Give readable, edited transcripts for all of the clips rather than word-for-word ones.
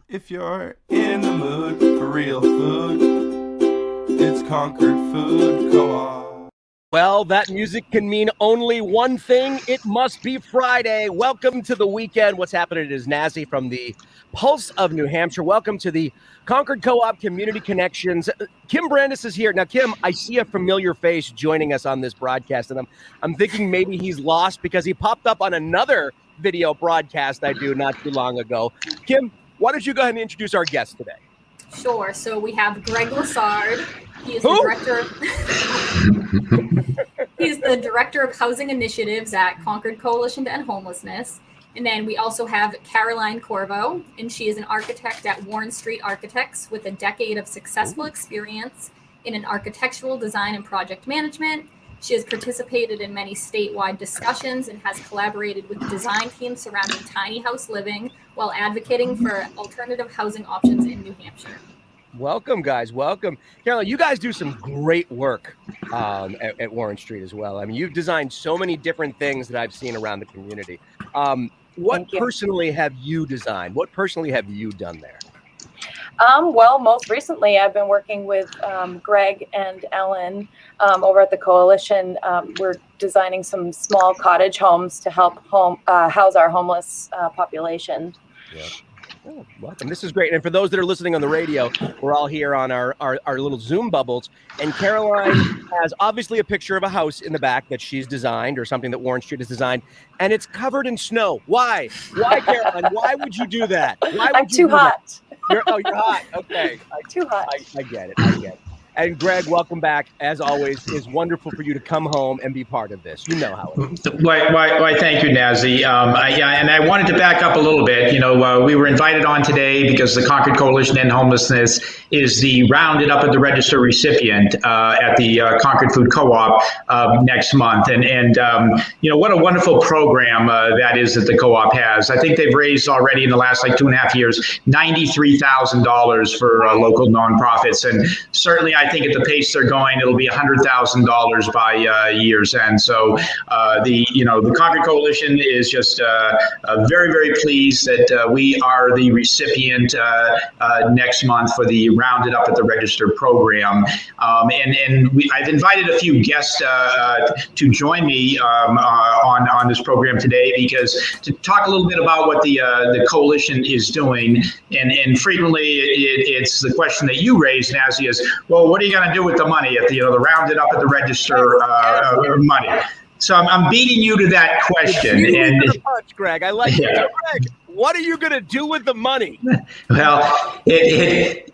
If you're in the mood for real food, it's Concord Food Co-op. Well, that music can mean only one thing. It must be Friday. Welcome to the weekend. What's happening is Nazi from the Pulse of New Hampshire. Welcome to the Concord Co-op Community Connections. Kim Brandis is here. Now, Kim, I see a familiar face joining us on this broadcast, and I'm thinking maybe he's lost because he popped up on another video broadcast I do not too long ago. Kim, why don't you go ahead and introduce our guest today? Sure. So we have Greg Lassard. He is Who? the director. He's the director of housing initiatives at Concord Coalition to End Homelessness. And then we also have Caroline Corvo, and she is an architect at Warren Street Architects with a decade of successful experience in an architectural design and project management. She has participated in many statewide discussions and has collaborated with design teams surrounding tiny house living while advocating for alternative housing options in New Hampshire. Welcome, guys. Welcome. Caroline, you guys do some great work at Warren Street as well. I mean, you've designed so many different things that I've seen around the community. What personally have you designed? What personally have you done there? Well, most recently, I've been working with Greg and Ellen over at the Coalition. We're designing some small cottage homes to help house our homeless population. Yeah. Oh, welcome. This is great. And for those that are listening on the radio, we're all here on our little Zoom bubbles. And Caroline has obviously a picture of a house in the back that she's designed or something that Warren Street has designed. And it's covered in snow. Why? Why, Caroline? Why would you do that? Why would I'm too hot. You're hot. Okay. Too hot. I get it. And Greg, welcome back. As always, it's wonderful for you to come home and be part of this. You know how it is. Why, thank you, Nazi. And I wanted to back up a little bit. We were invited on today because the Concord Coalition to End Homelessness is the Rounded Up at the Register recipient at the Concord Food Co-op next month. And what a wonderful program that is that the co-op has. I think they've raised already in the last 2.5 years, $93,000 for local nonprofits. And certainly I think at the pace they're going, it'll be $100,000 by year's end. So the Concord Coalition is just very, very pleased that we are the recipient next month for the Rounded Up at the Register program. I've invited a few guests to join me on this program today because to talk a little bit about what the coalition is doing. And frequently it's the question that you raised, Nazi, is, well, what are you going to do with the money at the Rounded Up at the Register money? So I'm beating you to that question. And punch, Greg, I like it. Greg, what are you going to do with the money? Well, there's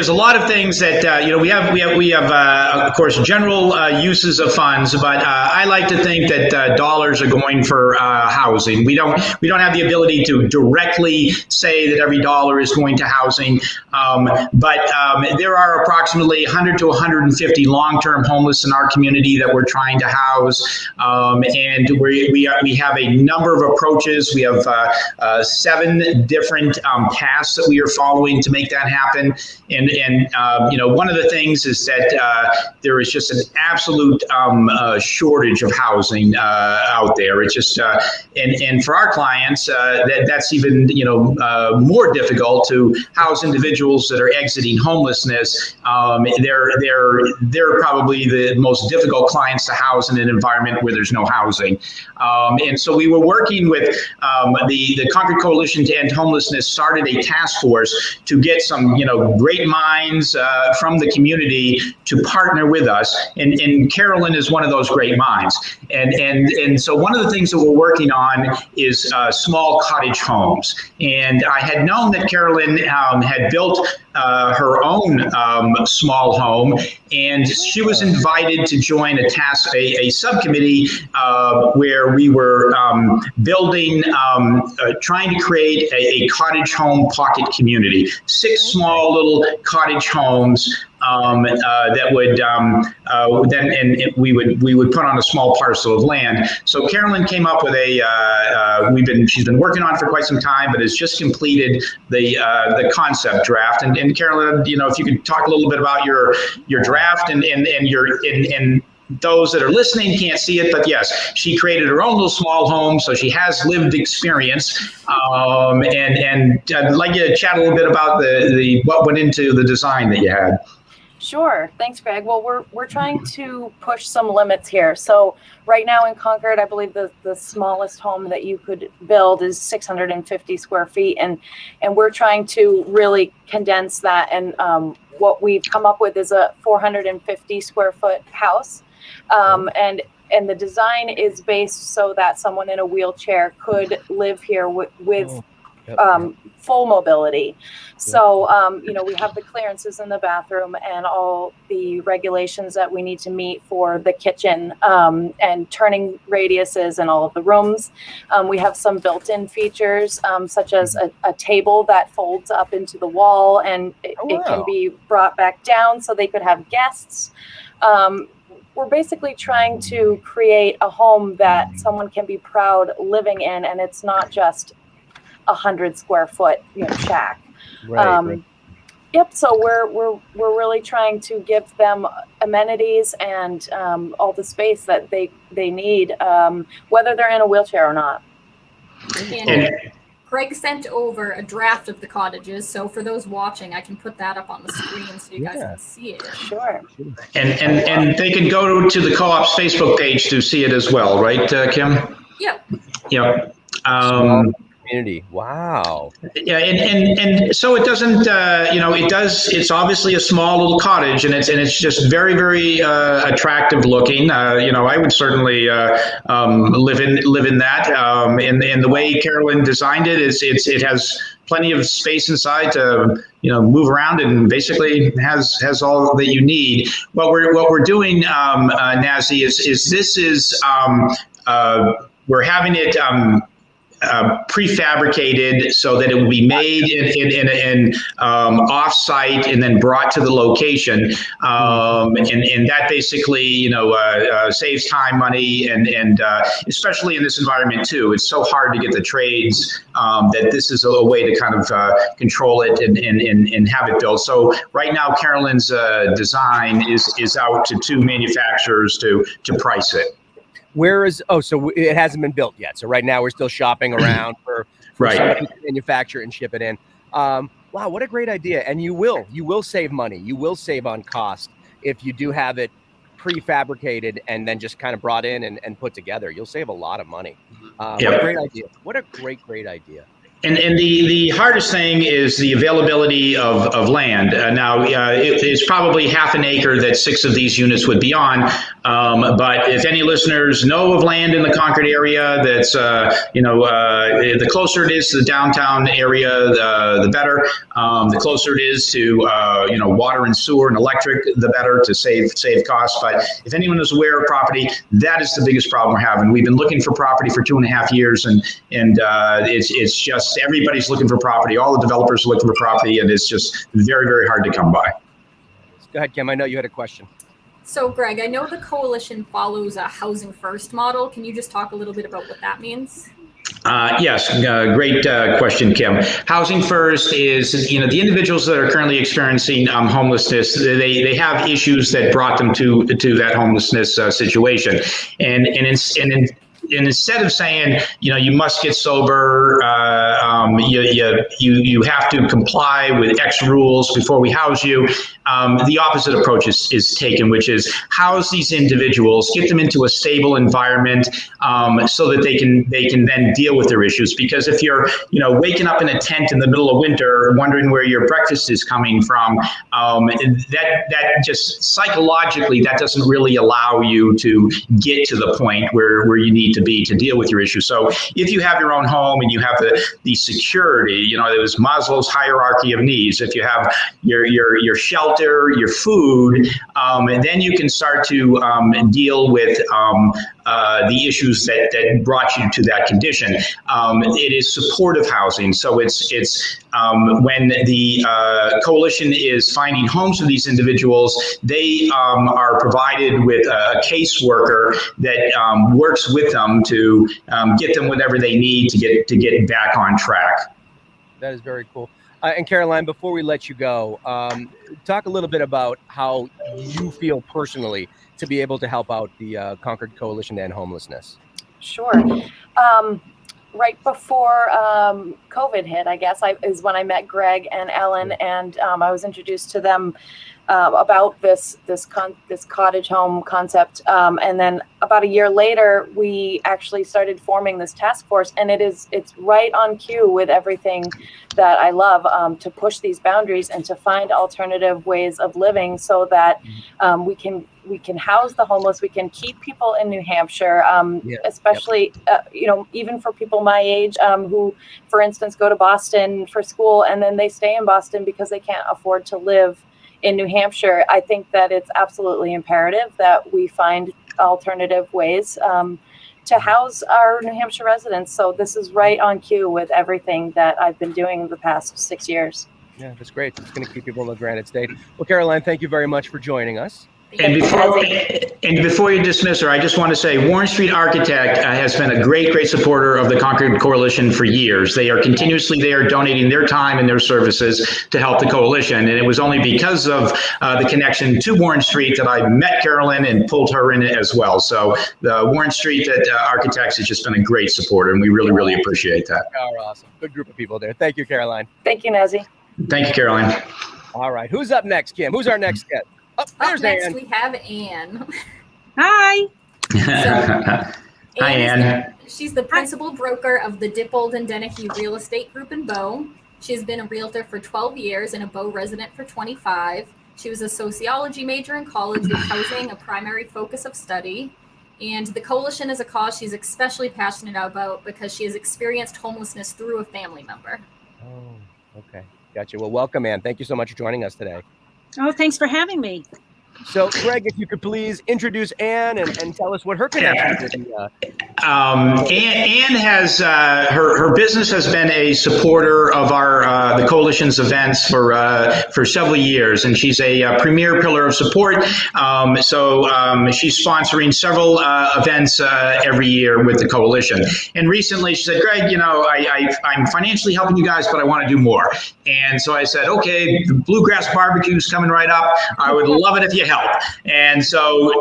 a lot of things that we have of course general uses of funds, but I like to think that dollars are going for housing. We don't have the ability to directly say that every dollar is going to housing, but there are approximately 100 to 150 long-term homeless in our community that we're trying to house, and we have a number of approaches. We have 7 different paths that we are following to make that happen. And one of the things is that there is just an absolute shortage of housing out there. It's just and for our clients, that's even more difficult to house individuals that are exiting homelessness. They're probably the most difficult clients to house in an environment where there's no housing. And so we were working with the Concord Coalition to End Homelessness started a task force to get some, great minds from the community to partner with us. And Carolyn is one of those great minds. And so one of the things that we're working on is small cottage homes. And I had known that Carolyn had built her own small home, and she was invited to join a subcommittee where we were building, trying to create a cottage home pocket community, 6 small little cottage homes that would then and we would put on a small parcel of land. So Carolyn came up with she's been working on it for quite some time, but has just completed the concept draft. And Carolyn, if you could talk a little bit about your draft and those that are listening can't see it, but yes, she created her own little small home, so she has lived experience. And I'd like you to chat a little bit about the what went into the design that you had. Sure. Thanks, Greg. Well, we're trying to push some limits here. So right now in Concord, I believe the smallest home that you could build is 650 square feet. And we're trying to really condense that. And what we've come up with is a 450 square foot house. And the design is based so that someone in a wheelchair could live here with full mobility. So, we have the clearances in the bathroom and all the regulations that we need to meet for the kitchen and turning radiuses in all of the rooms. We have some built-in features such as a table that folds up into the wall, and it can be brought back down so they could have guests. We're basically trying to create a home that someone can be proud living in, and it's not just 100 square foot shack. Right. Yep. So we're really trying to give them amenities and all the space that they need, whether they're in a wheelchair or not. And Greg sent over a draft of the cottages, so for those watching, I can put that up on the screen so you guys can see it. Sure. And they can go to the co-op's Facebook page to see it as well, right, Kim? Yep. Yep. Community. Wow. Yeah, and so it doesn't, it's obviously a small little cottage, and it's just very, very attractive looking. I would certainly live in that. And the way Carolyn designed it is it has plenty of space inside to move around, and basically has all that you need. What we're doing, Nazi, is we're having it prefabricated so that it will be made in off-site and then brought to the location, and that basically saves time, money, and especially in this environment too. It's so hard to get the trades that this is a way to kind of control it and have it built. So right now, Carolyn's design is out to 2 manufacturers to price it. So it hasn't been built yet. So right now we're still shopping around for someone to manufacture and ship it in. Wow, what a great idea. And you will save money. You will save on cost if you do have it prefabricated and then just kind of brought in and put together. You'll save a lot of money. What a great idea. What a great idea. And the hardest thing is the availability of land. Now, it's probably half an acre that 6 of these units would be on. But if any listeners know of land in the Concord area, that's the closer it is to the downtown area, the better. The closer it is to water and sewer and electric, the better, to save costs. But if anyone is aware of property, that is the biggest problem we're having. We've been looking for property for 2.5 years, and it's just everybody's looking for property. All the developers are looking for property, and it's just very, very hard to come by. Go ahead, Kim. I know you had a question. So, Greg, I know the coalition follows a housing first model. Can you just talk a little bit about what that means? Yes, great question, Kim. Housing first is, the individuals that are currently experiencing homelessness, they have issues that brought them to that homelessness situation, and instead of saying, you must get sober, you have to comply with X rules before we house you, the opposite approach is taken, which is house these individuals, get them into a stable environment, so that they can then deal with their issues. Because if you're waking up in a tent in the middle of winter wondering where your breakfast is coming from, that just psychologically, that doesn't really allow you to get to the point where you need to be to deal with your issues. So if you have your own home and you have the security, there was Maslow's hierarchy of needs. If you have your shelter, your food, and then you can start to deal with the issues that brought you to that condition. It is supportive housing. So it's when the coalition is finding homes for these individuals, they are provided with a caseworker that works with them to get them whatever they need to get back on track. That is very cool. And Caroline, before we let you go, talk a little bit about how you feel personally to be able to help out the Concord Coalition to End Homelessness. Sure. Right before COVID hit, I guess, is when I met Greg and Ellen, and I was introduced to them about this cottage home concept. And then about a year later, we actually started forming this task force, and it's right on cue with everything that I love, to push these boundaries and to find alternative ways of living so that we can house the homeless, we can keep people in New Hampshire, especially, even for people my age, who, for instance, go to Boston for school and then they stay in Boston because they can't afford to live in New Hampshire. I think that it's absolutely imperative that we find alternative ways to house our New Hampshire residents. So this is right on cue with everything that I've been doing the past 6 years. Yeah, that's great. It's going to keep people in the Granite State. Well, Caroline, thank you very much for joining us. And before you dismiss her, I just want to say Warren Street Architect has been a great supporter of the Concord Coalition for years. They are continuously there donating their time and their services to help the coalition. And it was only because of the connection to Warren Street that I met Carolyn and pulled her in as well. So the Warren Street Architects has just been a great supporter, and we really appreciate that. Oh, awesome. Good group of people there. Thank you, Caroline. Thank you, Nazi. Thank you, Caroline. All right. Who's up next, Kim? Who's our next guest? Up next, we have Anne. Hi. Hi, Anne. She's the principal broker of the Dippold and Dennehy Real Estate Group in Bow. She's been a realtor for 12 years and a Bow resident for 25. She was a sociology major in college with housing a primary focus of study. And the coalition is a cause she's especially passionate about because she has experienced homelessness through a family member. Oh, okay. Gotcha. Well, welcome, Anne. Thank you so much for joining us today. Oh, thanks for having me. So, Greg, if you could please introduce Anne and tell us what her connection is. Anne has her business has been a supporter of our the coalition's events for several years, and she's a premier pillar of support. So she's sponsoring several events every year with the coalition. And recently, she said, "Greg, I'm financially helping you guys, but I want to do more." And so I said, "Okay, the Bluegrass Barbecue's coming right up. I would love it if you help." And so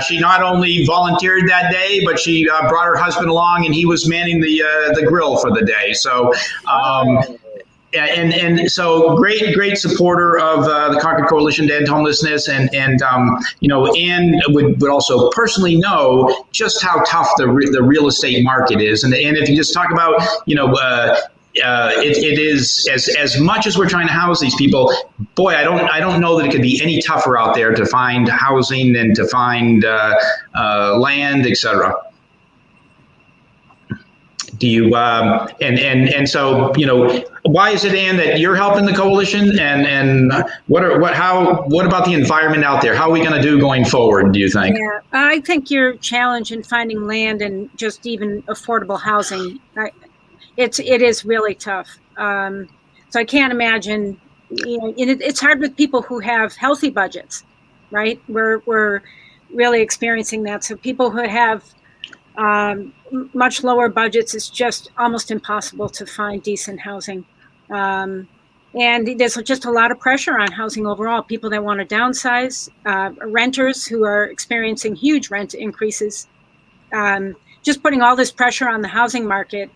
she not only volunteered that day, but she brought her husband along, and he was manning the grill for the day. So and so great supporter of the Concord Coalition to End Homelessness, and Anne would also personally know just how tough the real estate market is, and if you just talk about it is as much as we're trying to house these people. Boy, I don't know that it could be any tougher out there to find housing and to find land, etc. Do you and so why is it, Anne, that you're helping the coalition, and what about the environment out there? How are we going to do going forward, do you think? Yeah, I think your challenge in finding land and just even affordable housing, it is really tough. So I can't imagine, it's hard with people who have healthy budgets, right? We're really experiencing that. So people who have much lower budgets, it's just almost impossible to find decent housing. And there's just a lot of pressure on housing overall. People that want to downsize, renters who are experiencing huge rent increases, just putting all this pressure on the housing market.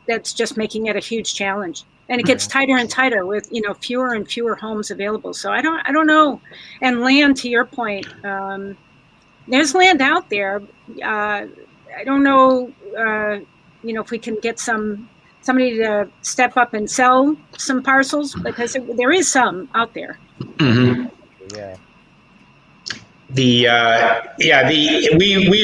That's just making it a huge challenge, and it gets tighter and tighter with fewer and fewer homes available. So I don't know. And land, to your point, there's land out there. I don't know, if we can get somebody to step up and sell some parcels, because there is some out there. Mm-hmm. Yeah. We've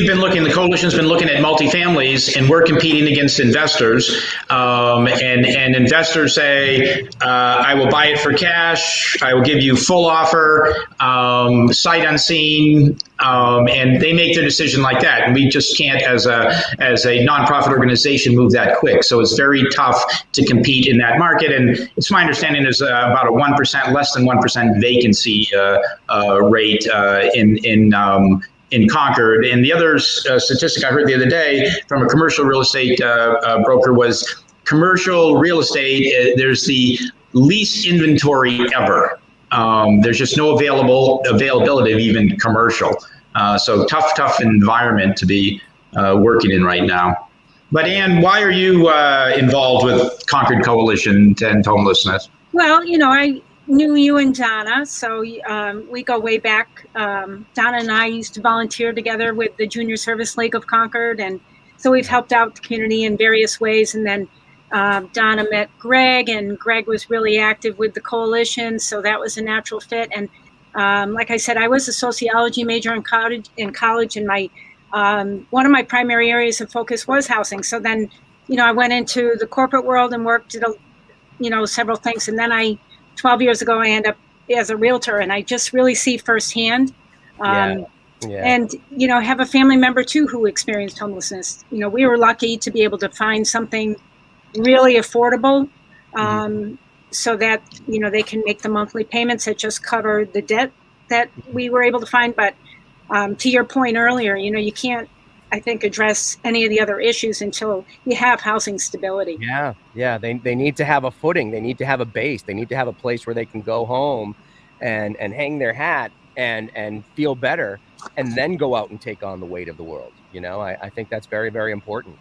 been looking, the coalition's been looking at multifamilies, and we're competing against investors. And investors say, I will buy it for cash. I will give you full offer, sight unseen. And they make their decision like that. And we just can't, as a nonprofit organization, move that quick. So it's very tough to compete in that market. And it's my understanding there's about a 1%, less than 1% vacancy rate in Concord. And the other statistic I heard the other day from a commercial real estate broker was commercial real estate, there's the least inventory ever. There's just no availability of even commercial. So tough environment to be working in right now. But Ann, why are you involved with Concord Coalition to End Homelessness? Well, I knew you and Donna, so we go way back. Donna and I used to volunteer together with the Junior Service League of Concord, and so we've helped out the community in various ways. And then Donna met Greg, and Greg was really active with the coalition, so that was a natural fit. And like I said, I was a sociology major in college, and my one of my primary areas of focus was housing. So then, I went into the corporate world and worked at several things, and then 12 years ago, I ended up as a realtor, and I just really see firsthand. And, have a family member too who experienced homelessness. We were lucky to be able to find something really affordable so that, they can make the monthly payments that just cover the debt that we were able to find. But to your point earlier, you can't, I think, address any of the other issues until you have housing stability. Yeah. They need to have a footing. They need to have a base. They need to have a place where they can go home and hang their hat and feel better, and then go out and take on the weight of the world. I think that's very, very important.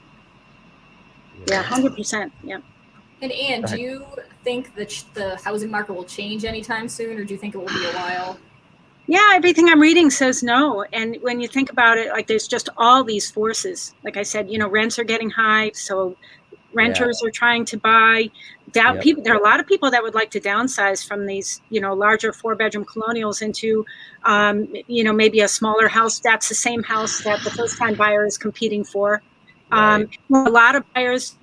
Yeah, 100%. Yeah. And Ann, do you think that the housing market will change anytime soon, or do you think it will be a while? Yeah, everything I'm reading says no. And when you think about it, like, there's just all these forces. Like I said, rents are getting high, so renters are trying to buy. People, there are a lot of people that would like to downsize from these, larger 4-bedroom colonials into, maybe a smaller house. That's the same house that the first-time buyer is competing for. A lot of buyers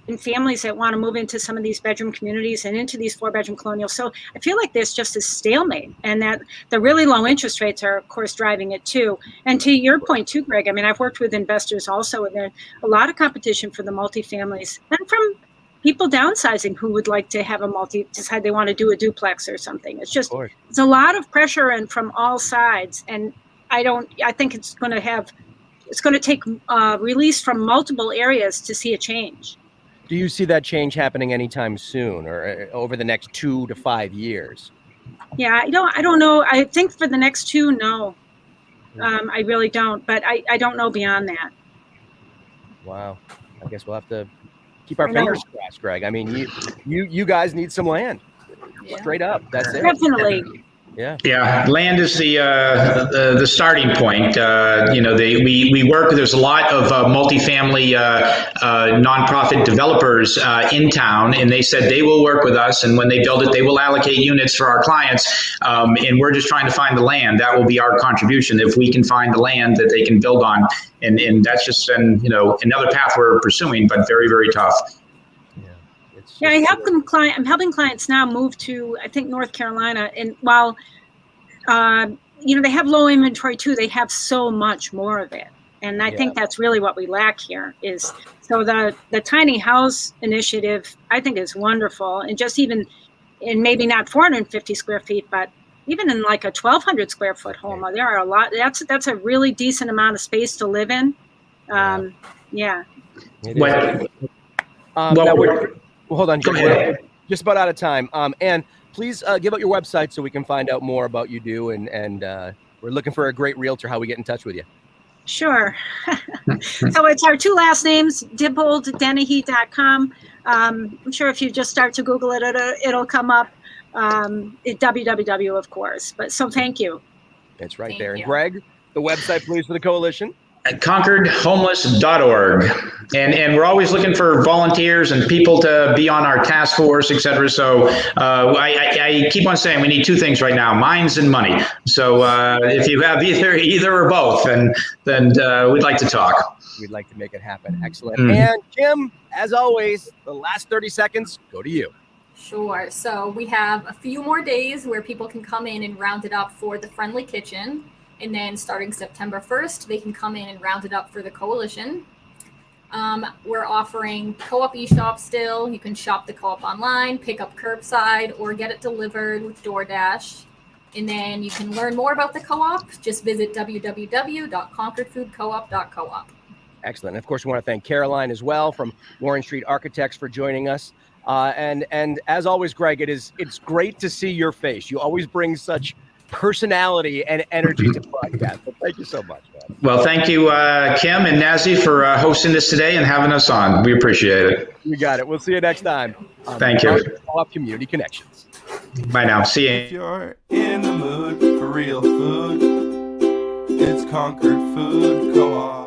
and families that want to move into some of these bedroom communities and into these 4-bedroom colonials. So I feel like there's just a stalemate, and that the really low interest rates are, of course, driving it too. And to your point too, Greg, I mean, I've worked with investors also, and there's a lot of competition for the multifamilies, and from people downsizing who would like to have decide they want to do a duplex or something. It's just, it's a lot of pressure, and from all sides. And I think it's going to take release from multiple areas to see a change. Do you see that change happening anytime soon, or over the next 2 to 5 years? Yeah, I don't know. I think for the next 2, no. I really don't, but I don't know beyond that. Wow. I guess we'll have to keep our fingers crossed, Greg. I mean, you guys need some land. Straight up. That's it. Definitely. Yeah. Land is the starting point. We work. There's a lot of multifamily nonprofit developers in town, and they said they will work with us. And when they build it, they will allocate units for our clients. And we're just trying to find the land. That will be our contribution if we can find the land that they can build on. And that's just another path we're pursuing, but very, very tough. I help them. I'm helping clients now move to, I think, North Carolina, and while they have low inventory too, they have so much more of it, and I think that's really what we lack here. Is so the tiny house initiative, I think, is wonderful, and just even in maybe not 450 square feet, but even in like a 1,200 square foot home, there are a lot. That's a really decent amount of space to live in. Hold on, we're just about out of time. And please give out your website so we can find out more about you and we're looking for a great realtor. How we get in touch with you? Sure. So it's our 2 last names, DibbouldDennehy.com. I'm sure if you just start to Google it, it'll come up. www, of course. But so thank you. That's right there. And Greg, the website, please, for the coalition. ConcordHomeless.org. And we're always looking for volunteers and people to be on our task force, et cetera. So I keep on saying we need 2 things right now, minds and money. So if you have either or both, then we'd like to talk. We'd like to make it happen. Excellent. And Kim, as always, the last 30 seconds go to you. Sure. So we have a few more days where people can come in and round it up for the Friendly Kitchen. And then starting September 1st, they can come in and round it up for the coalition. We're offering co-op e-shop still. You can shop the co-op online, pick up curbside, or get it delivered with DoorDash. And then you can learn more about the co-op. Just visit www.concordfoodcoop.coop. Excellent. And of course, we want to thank Caroline as well from Warren Street Architects for joining us. And as always, Greg, it's great to see your face. You always bring such personality and energy to the podcast. So thank you so much, man. Well, thank you, Kim and Nazi, for hosting this today and having us on. We appreciate it. You got it. We'll see you next time. Thank you. Co-op Community Connections. Bye now. See you. If you're in the mood for real food, it's Concord Food Co-op.